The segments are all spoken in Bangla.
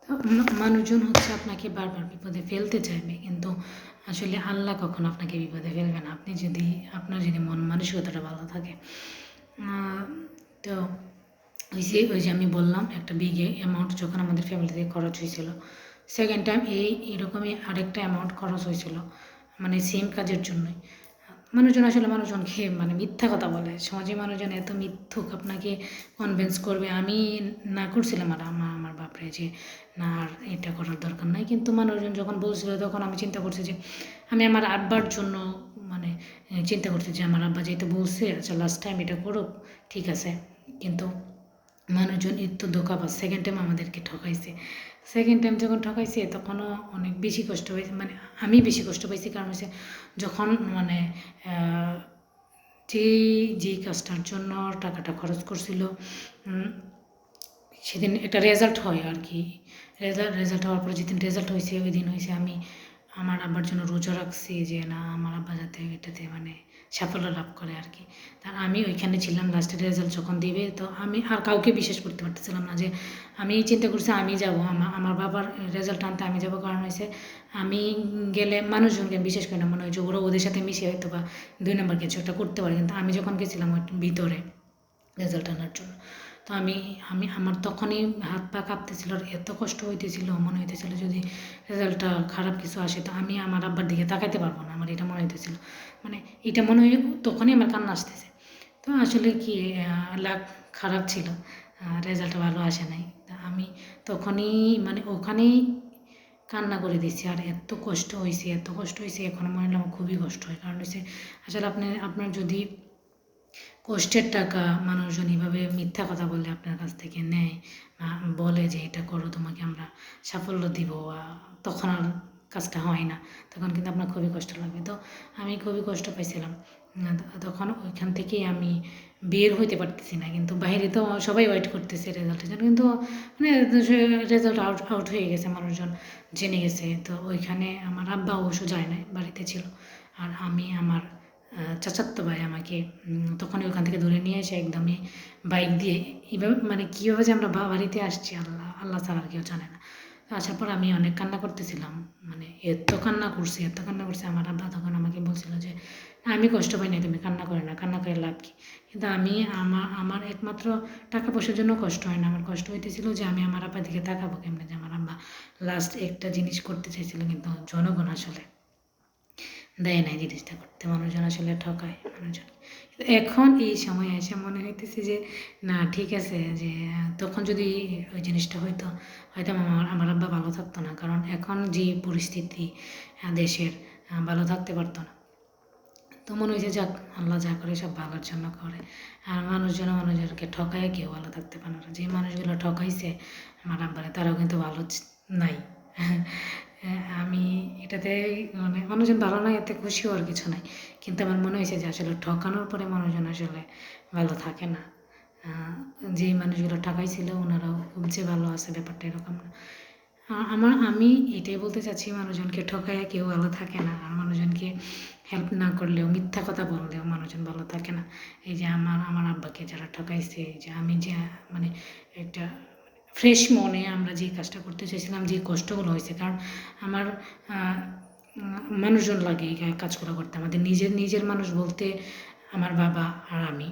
তো মানুষজন হচ্ছে আপনাকে বারবার বিপদে ফেলতে চাইবে, কিন্তু আসলে আল্লাহ কখনো আপনাকে বিপদে ফেলবে না, আপনি যদি আপনার যদি মন মানসিকতাটা ভালো থাকে। তো ওই যে আমি বললাম একটা বিগ অ্যামাউন্ট যখন আমাদের ফ্যামিলিতে খরচ হয়েছিল, সেকেন্ড টাইম এরকমই আরেকটা অ্যামাউন্ট খরচ হয়েছিল, মানে সেম কাজের জন্যই। মানুষজনকে মানে মিথ্যা কথা বলে, সমাজে মানুষজন এত মিথ্যুক, আপনাকে কনভিন্স করবে। আমি না করছিলাম আর আমার বাপরে যে না আর এটা করার দরকার নাই, কিন্তু মানুষজন যখন বলছিল তখন আমি চিন্তা করছি যে আমি আমার আব্বার জন্য মানে চিন্তা করছি যে আমার আব্বা যেহেতু বলছে আচ্ছা লাস্ট টাইম এটা করুক, ঠিক আছে। কিন্তু মানুষজন একটু ধোঁকাবাজ, সেকেন্ড টাইম আমাদেরকে ঠকাইছে। সেকেন্ড টাইম যখন ঠকাইছে তখনও অনেক বেশি কষ্ট হয়েছে, মানে আমি বেশি কষ্ট পাইছি। কারণ হচ্ছে যখন মানে যেই কাজটার জন্য টাকাটা খরচ করছিল, সেদিন একটা রেজাল্ট হয় আর কি। রেজাল্ট হওয়ার পরে যেদিন রেজাল্ট হয়েছে ওই দিন হয়েছে আমি আমার আব্বার জন্য রোজা রাখছি যে না আমার আব্বা যাতে এটাতে মানে সাফল্য লাভ করে আর কি। তার আমি ওইখানে ছিলাম লাস্টের রেজাল্ট যখন দিবে, তো আমি আর কাউকে বিশ্বাস করতে পারতেছিলাম না যে আমি চিন্তা করছি আমি যাব আমার বাবার রেজাল্ট আনতে আমি যাব। কারণ হয়েছে আমি গেলে মানুষজনকে বিশ্বাস করি না, মনে হয় যে ওরা ওদের সাথে মিশে হয়তো বা 2 নম্বর কিছু একটা করতে পারে। কিন্তু আমি যখন গেছিলাম ওই ভিতরে রেজাল্ট আনার জন্য, তো আমি আমি আমার তখনই হাত পা কাঁপতেছিল আর এত কষ্ট হইতেছিল, মনে হইতেছিল যদি রেজাল্টটা খারাপ কিছু আসে তো আমি আমার আব্বার দিকে তাকাইতে পারবো না, আমার এটা মনে হইতেছিল। মানে এটা মনে হয় তখনই আমার কান্না আসতেছে। তো আসলে কি লাক খারাপ ছিল, রেজাল্ট ভালো আসে নাই। আমি তখনই মানে ওখানেই কান্না করে দিচ্ছি, আর এত কষ্ট হয়েছে এত কষ্ট হয়েছে, এখন মনে হলো আমার খুবই কষ্ট হয়। কারণ হচ্ছে আসলে আপনার যদি কষ্টের টাকা মানুষজন এইভাবে মিথ্যা কথা বলে আপনার কাছ থেকে নেয়, বলে যে এটা করো তোমাকে আমরা সাফল্য দিব, তখন আর কাজটা হয় না, তখন কিন্তু আপনার খুবই কষ্ট লাগবে। তো আমি খুবই কষ্ট পাইছিলাম। তখন ওইখান থেকেই আমি বের হইতে পারতেছি না, কিন্তু বাইরে তো সবাই ওয়েট করতেছে রেজাল্টের জন্য, কিন্তু মানে রেজাল্ট আউট হয়ে গেছে, মানুষজন জেনে গেছে। তো ওইখানে আমার আব্বা অবশ্য যায় নাই, বাড়িতে ছিল। আর আমি আমার চাচাতো ভাই আমাকে তখনই ওখান থেকে ধরে নিয়ে এসে একদমই বাইক দিয়ে এইভাবে মানে কীভাবে যে আমরা বাড়িতে আসছি আল্লাহ আল্লাহ ছাড়া আর কেউ জানে না। তো আসার পর আমি অনেক কান্না করতেছিলাম, মানে এত কান্না করছি। আমার আব্বা তখন আমাকে বলছিল যে আমি কষ্ট পাই না, তুমি কান্না করে না, কান্না করে লাভ কি। কিন্তু আমি আমার একমাত্র টাকা পয়সার জন্য কষ্ট হয় না, আমার কষ্ট হইতেছিল যে আমি আমার আব্বার দিকে তাকাবো কেমনে, যে আমার আব্বা লাস্ট একটা জিনিস করতে চাইছিল, কিন্তু জনগণ আসলে দেয় নাই জিনিসটা করতে, মানুষজন আসলে ঠকায় মানুষজন। এখন এই সময় এসে মনে হইতেছে যে না ঠিক আছে, যে তখন যদি ওই জিনিসটা হয়তো হয়তো আমার আব্বা ভালো থাকতো না। কারণ এখন যে পরিস্থিতি দেশের, ভালো থাকতে পারতো না। তো মনে হয়েছে যাক আল্লাহ যা করে সব ভালোর জন্য করে। আর মানুষজনকে ঠকায় কেউ ভালো থাকতে পারে না। যে মানুষগুলো ঠকাইছে আমার আব্বারে তারাও কিন্তু ভালো নাই। আমি এটাতে মানে মানুষজন ভালো নাই এতে খুশি হওয়ার কিছু নাই, কিন্তু আমার মনে হয়েছে যে আসলে ঠকানোর পরে মানুষজন আসলে ভালো থাকে না। যেই মানুষগুলো ঠকাইছিল ওনারাও খুব যে ভালো আছে ব্যাপারটা এরকম না। আমি এটাই বলতে চাচ্ছি, মানুষজনকে ঠকাইয়া কেউ ভালো থাকে না, আর মানুষজনকে হেল্প না করলেও মিথ্যা কথা বললেও মানুষজন ভালো থাকে না। এই যে আমার আব্বাকে যারা ঠকাইছে, যে আমি যে মানে একটা ফ্রেশ মনে আমরা যে কাজটা করতে চাইছিলাম, যে কষ্টগুলো হয়েছে, কারণ আমার মানুষজন লাগে এই কাজগুলো করতে, আমাদের নিজের মানুষ বলতে আমার বাবা আর আমি।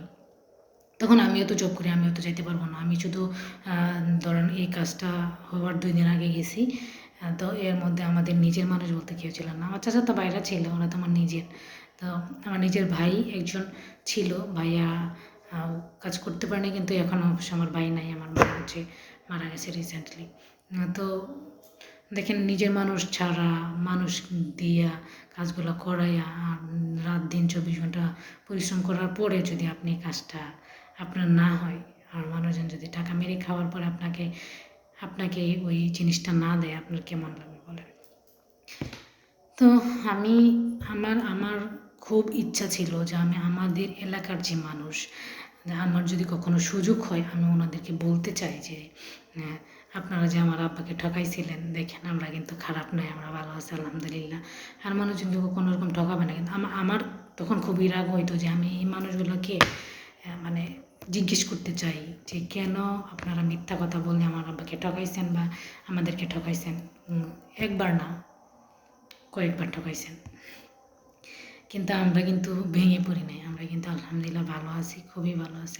তখন আমিও তো জব করি, আমিও তো যেতে পারবো না। আমি শুধু ধরেন এই কাজটা হওয়ার 2 দিন আগে গেছি। তো এর মধ্যে আমাদের নিজের মানুষ বলতে কেউ ছিল না। আমার চাচাতো ভাইরা ছিল, ওরা তো আমার নিজের। তো আমার নিজের ভাই একজন ছিল, ভাইয়া কাজ করতে পারেনি, কিন্তু এখন অবশ্য আমার ভাই নাই, আমার মা হচ্ছে মারা গেছে রিসেন্টলি। তো দেখেন নিজের মানুষ ছাড়া মানুষ দিয়া কাজগুলো করাইয়া রাত দিন 24 ঘন্টা পরিশ্রম করার পরে যদি আপনি কাজটা আপনার না হয়, আর মানুষজন যদি টাকা মেরে খাওয়ার পরে আপনাকে ওই জিনিসটা না দেয়, আপনার কেমন লাগবে বলেন। তো আমি আমার খুব ইচ্ছা ছিল যে আমি আমাদের এলাকার যে মানুষ, আমার যদি কখনো সুযোগ হয় আমি ওনাদেরকে বলতে চাই যে আপনারা যে আমার আব্বাকে ঠকাইছিলেন, দেখেন আমরা কিন্তু খারাপ নয়, আমরা ভালো আছি আলহামদুলিল্লাহ। আর মানুষজনকে কোনো রকম ঠকাবে না। কিন্তু আমার তখন খুবই রাগ হইতো যে আমি এই মানুষগুলোকে মানে জিজ্ঞেস করতে চাই যে কেন আপনারা মিথ্যা কথা বলে আমার আব্বাকে ঠকাইছেন বা আমাদেরকে ঠকাইছেন। একবার না, কয়েকবার ঠকাইছেন, কিন্তু আমরা কিন্তু ভেঙে পড়ি নাই। আমরা কিন্তু আলহামদুলিল্লাহ ভালো আছি, খুবই ভালো আছি।